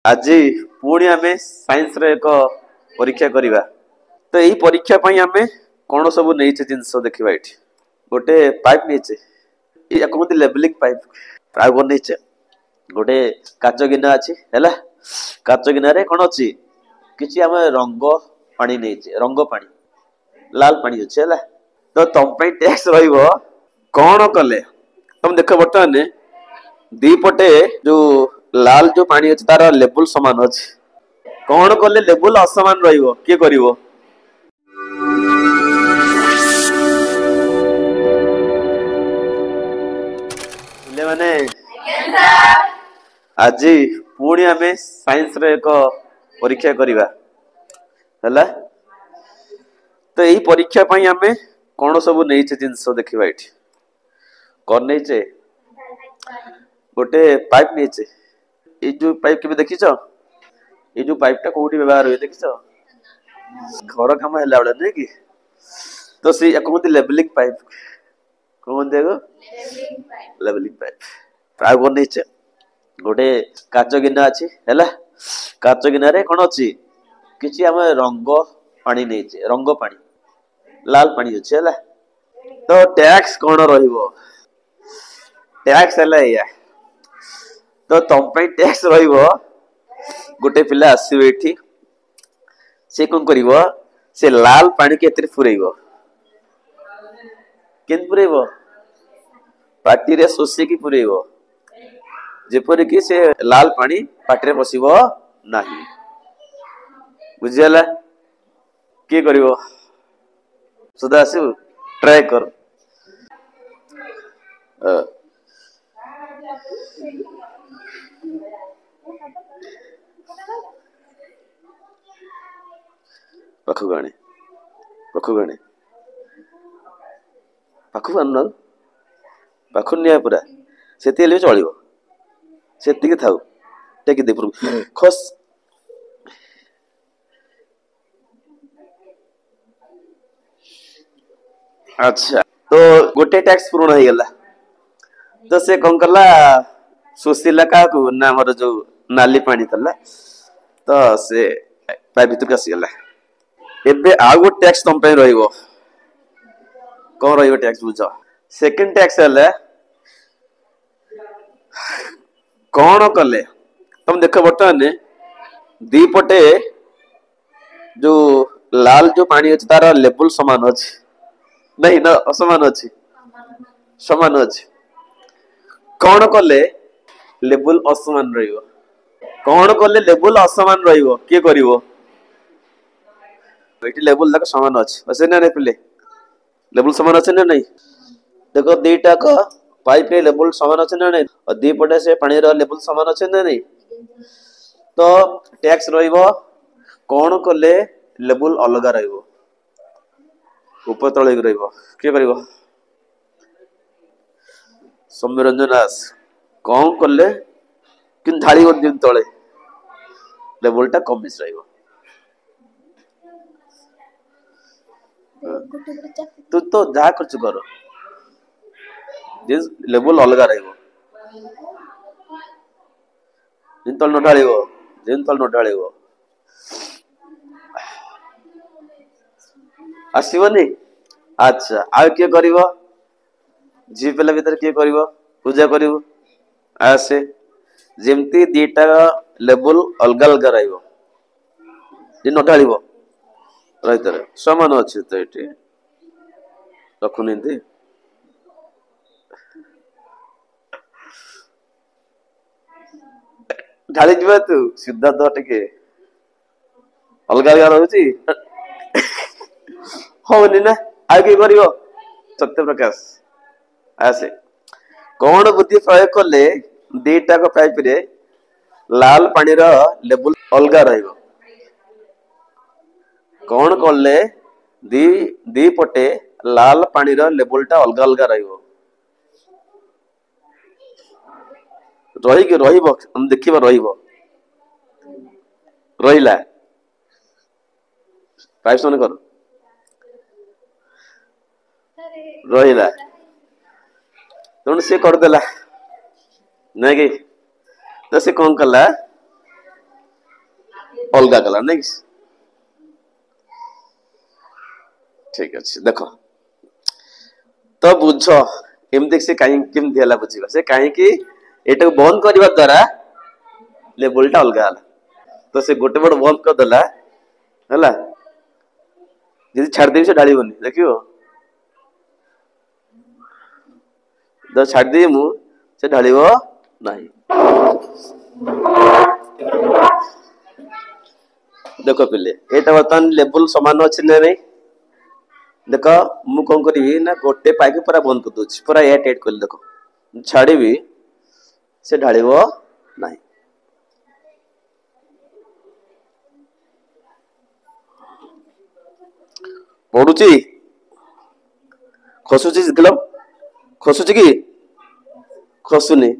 आज पुणी आमे साइंस रे एक परीक्षा करिवा। तो यही परीक्षा पई आमे कोन सब नैचे जिंस देखिबा एठी। गोटे पाइप नैचे या कहते लेवलिंग पाइप प्राग नैचे गोटे काच गिना अछि हैला। काच गिना रे कोन अछि किछि आमे रंग पानी नैचे रंग पानी लाल पानी अछि हैला। तो तम पे टैक्स रहिबो कोन कले तुम देखो बर्तमान दी पटे जो लाल जो पानी अछि तार लेवल समान अछि कोन कले लेवल असमान रहिबो के करिवो। ले माने आज पुणी आमे साइंस रे एक परीक्षा करिवा हैला। तो यही परीक्षा पई आमे कोन सब नैचे जिंस देखिबा एठी। कोन नैचे गोटे पाइप नैचे ए जो पाइप के देखिछ ए जो पाइप टा कोठी व्यवहार होय देखिछ घर काम हैला बडा नै कि। तो से कहते लेवलिंग पाइप कोन देखो लेवलिंग पाइप प्राग नैचे गोटे काच गिना अछि हैला। काच गिना रे कोन अछि किछि आमे रंग पानी नैचे रंग पानी लाल पानी अछि हैला। तो टैक्स कोन रहिबो टैक्स हैला या तो तम पे टैक्स रहिबो गोटे पिला आसीबे एठी से कोन करिवो से लाल पानी के एतरे फुरेइबो केन फुरेइबो पाटी रे सोसी की फुरेइबो जेपरि कि से लाल पानी पाटी रे पसिबो नाही बुझियला के करिवो सुधा आसीबो ट्राई कर। पाखु गाणे पाखु आन पाखु निया पुरा सेति हेले चलिबो सेति के थाउ टेकी दे पुरु खस। अच्छा तो गोटे टैक्स पूर्ण हो गला। तो से कौन कला सुशीला का ना हमर जो नाली पानी तला तो से पाइप भीतर आसी गला। एबे आ गो टैक्स तुम पे रहइबो कोन रहइबो टैक्स बुझ। सेकंड टैक्स हले कोन कले तुम देखो बर्तमान दी पटे जो लाल जो पानी अछि तार लेवल समान अछि नहीं ना असमान अछि समान अछि कोन कले लेवल असमान रहिबो कोन कले लेवल असमान रहिबो के करिवो। बेटी लेवल तक समान अछि असे ना रे पिले लेवल समान अछि ना नहीं। देखो दीटा को पाइप रे लेवल समान अछि ना नहीं और दी पटे से पानी रो लेवल समान अछि ना नहीं। तो टैक्स रहिबो कोन कले लेवल अलगा रहिबो ऊपर तळे रहिबो के करिवो सौम्यरंजन दास कौन कले किन धाड़ी कर दिन तळे लेवल टा कम मिस रहिबो। तू तो जा कुछ कर जिस लेवल अलगा रहिबो जिन तळ न ढाळिबो आसीबनी। अच्छा आ के करिवो जी पेला भीतर के करिवो पूजा करिवो आसे जेमती दीटा लेवल अलगा अलगा रहिबो जे न ढाळिबो रहितरे समान अछि त एठी रखुनिंती ढाଳି ଯିବା ତୁ ସିଦ୍ଧାର୍ଥ ଟିକେ ଅଲଗା ଅଲଗା ରହୁଛି ହଉନି ନା ଆଉ କିଏ କରିବ ସତ୍ୟପ୍ରକାଶ ଆସେ କଣ ବୁଦ୍ଧି ପ୍ରୟୋଗ କଲେ ଦିଟାକ ପାଇପ ରେ ଲାଲ ପାଣିର ଲେବୁଲ ଅଲଗା ରହିବ କଣ କଲେ ଦି ଦି ପଟେ ଲାଲ ପାଣିର ଲେବୁଲ ଟା ଅଲଗା ଅଲଗା ରହିବ ରହିକି ରହିବ ଦେଖିବା ରହିବ ରହିଲା ପାଇପ ସମାନ କର ରହିଲା ତେଣୁ ସେ କରିଦେଲା ନାଇଁ କି ତ ସେ କଣ କଲା अलग कला नहीं ठीक अच्छे देख तो बुझ एमती से कहीं केमती है बुझा से कहीं एटा बंद करने द्वारा लेवल टा अलग है तो से गोटे बड़ बंद करदेला है जी छाड़देवी से ढाड़बनी देखियो तो छाड़देवी मु से ढाल नहीं देख पिले एटा बर्तमान लेवल समान अच्छे ना नहीं देख मु कौन करी ना गोटे पाइप पूरा बंद कर दूसरी पूरा एयर टाइट कर देख छाड़ी से ढाल नहीं पड़ुची खसुची देख खसुची कि खसुनी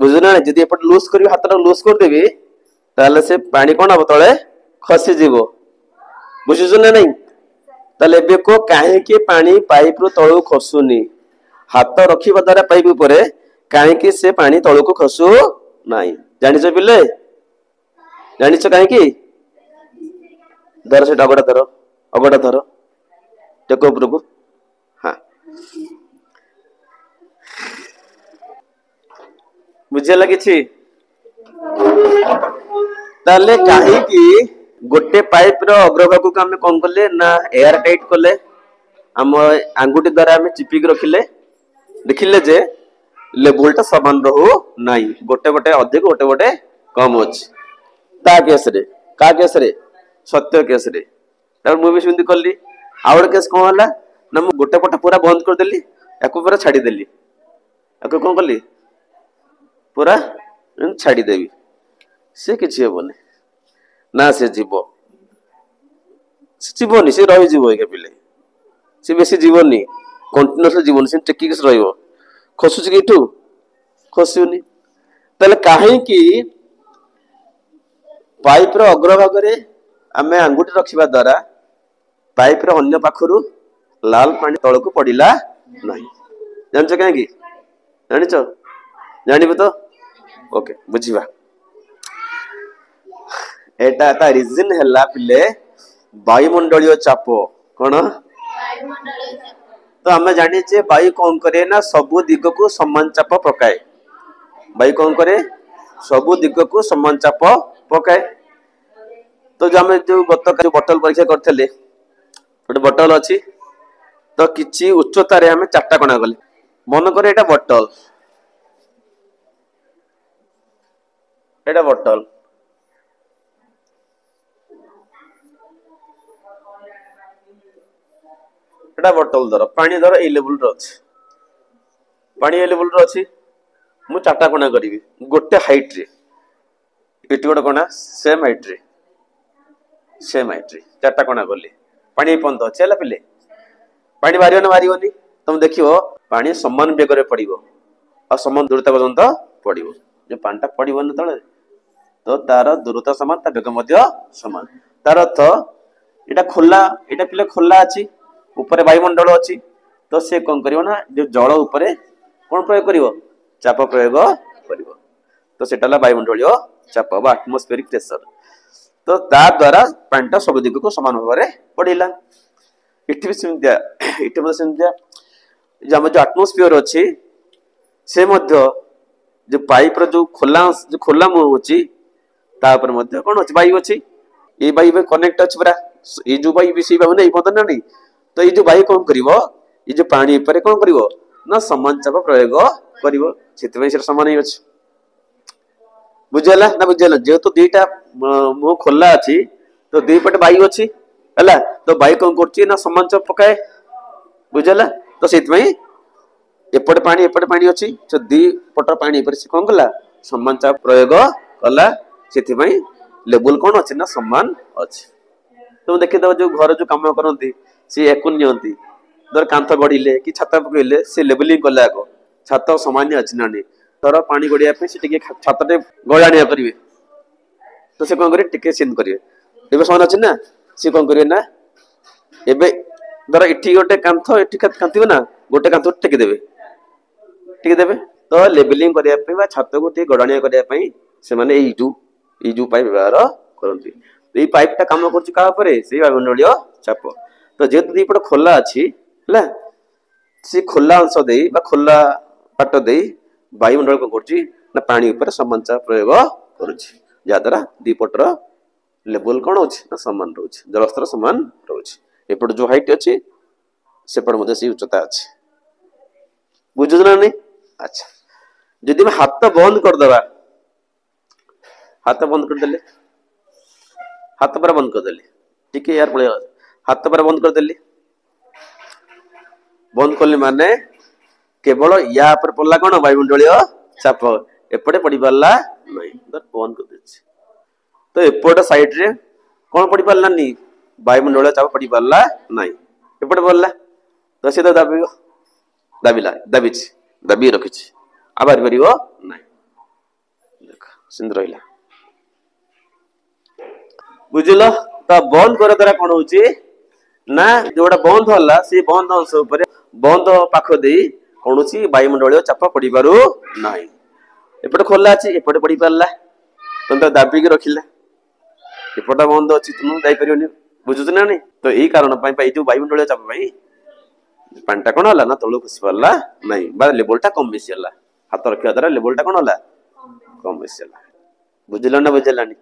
बुझना जी एपट लूज कर हाथ लूज करदेवी ताले से पानी कौन हम तले खसीज बुझुच ना नहीं ताले को कहीं पानी पाइप रु तलू खसुनी हाथ रखा द्वारा पाइप ऊपर कहीं से पानी तलू को खसु नहीं जानिच पिले जानिच कहीं धर से अगड़ा धर टेक उपरको हाँ बुझेगा किछि ताले कहीं गोटे पाइप रो अग्रभाग को आम कौन कले ना एयर टाइट कले आम आंगुठी द्वारा आम चिपिक रखिले देखिले जे लेवल टा समान रहू नहीं गोटे गोटे अधिक गोटे गोटे कम अच्छे ता केस रे सत्य केस रे मुझे सेमती कली आउ गोटे केस कौन है ना मुझे गोटे पट पूरा बंद करदेली या पूरा छाड़देली या कौन कली पूरा छाड़देवी सी किसी हेनी ना से जीवनी से रही पिले सी बेसी जीवनी कंटिन्यूअसली जीवन से टेकिक खसुच कि खसुनी ताले कहीं पाइप रो अग्रभाग आम आंगुठी रखा द्वारा पाइप रो अन्य पाखरु लाल पानी तल को पड़ा नहीं जानच कहीं जानिच जानव तो ओके बुझा एटा रिजन है पिले वायुमंडलीय चाप कौन तो आम जाने वायु कौन करे ना सबु दिग को समान चाप पकाए वायु कौन करे सबु दिग को समान चाप पकाए तो जो आम जो गत जो बोतल परीक्षा करते गोटे बोतल अच्छी तो किसी उच्चतार आम चार्टा कणा गले मन करे एटा बोतल एटा बोतल धर पानी धर ए लेवल रो अछि पानी ए लेवल रो अछि मु चार्टा कणा करी गोटे हाइट रे एटी गोटे कणा सेम हाइट रे चार्टा कणा गली पानी पंत अच्छे है पिले पानी बाहर ना बाहर तुम देखो पानी समान बेग पड़ो और समान दूरता पर्यंत पड़ो जो पानीटा पड़ो ना तले तो तार दूरता समान ता बेग समान तार अर्थ एटा खोला एटा पिले खोला अच्छी ऊपर वायुमंडल अच्छी तो से कौन करियो ना जो जल ऊपर कौन प्रयोग करियो चाप प्रयोग करियो तो सेटा वायुमंडलीय चाप आटमोस्फेरिक प्रेशर तो ता द्वारा पानीटा सब दिग को समान भाव में पड़ेगा इट भी सेमतिया जो आम जो आटमोस्फियर अच्छी से मध्य जो पाइप रो जो खोला मुह अच्छी कौन अच्छी वायु अच्छी ये वायु कनेक्ट अच्छी पूरा ये जो वायु से भाव नहीं पता नहीं तो ये जो वायु कौन करिवो ये जो पानी पर कौन करिवो ना समान चाप प्रयोग करिवो से समान ही अच्छी बुझेला ना बुझेला जेहेतु दुईटा मुह खोला अच्छी तो दुई पटे वायु अच्छी है तो वायु कौन कर ना समान चाप पकाए बुझेला तो से एपटे पानी अच्छी तो दी पट पानी पर कौन कला समान चाप प्रयोग कला से लेवल कौन अच्छी ना समान अच्छी तुम देखिए जो घर जो कम करती सी एक नियंती धर कांथ गढ़िले कि छात पकड़े से लेवलिंग कले आग छात सामान्य अच्छी ना नहीं धर पानी गड़िया छाते गड़ाणिया करेंगे तो से कौन करेंगे सीन करेंगे समान अच्छी ना सी कौन करेंगे ना एबे धर इठी गोटे कांथ इठी कांथबे ना गोटे कांथ टेकिदेवे तो लेवलिंग करने छात को गड़ाणिया करने से ये जो पाइप व्यवहार करती ये पाइप टा काम कर वायुमंडलीय चाप तो जेहेतु दीपट खोला अच्छी है सी खोला अंश दे खोला पाट दे वायुमंडल कौन कर पानी उपर समान चाप प्रयोग करा दीपटर लेवल कौन हो सामान रोचे जलस्तर सामान रोचे एपट जो हाइट अच्छी सेपट से उच्चता अच्छी बुझुच ना नहीं अच्छा जदि मैं हाथ बंद करदे हाथ बंद करदे हाथ पर बंद करदे टिके यार पड़े हाथ पर बंद करदे बंद कले माने केवल या पर पड़ला कौन वायुमंडलीय चाप एपटे पड़ पारा नहीं बंद कर तो एपट साइड रे कौन पड़ पारानी वायुमंडलीय चाप पड़ पारा नहीं एपटे पड़ला तो सी तो दाबी दाबिला दाबी दाबी रखी आबार पार ना देख सिंध रहा बुझल तो बंद कर द्वारा कौन हो ना जोटा बंद होला से बंद अंश उपर बंद पाख दे कौन वायुमंडलीय चाप पड़ पार ना एपटे खोला अच्छी एपटे पड़ पारा तुम तो दाबिक रखिला एपटा बंद अच्छी तुम जापर बुझुच ना नहीं तो यही कारण जो वायुमंडलीय चाप पानीटा कौन है ना तलू खसी पारा ना लेवलटा कम बेसी है हाथ रखा द्वारा लेवलटा कौन है कम बेसी है बुझल ना बुझेलानी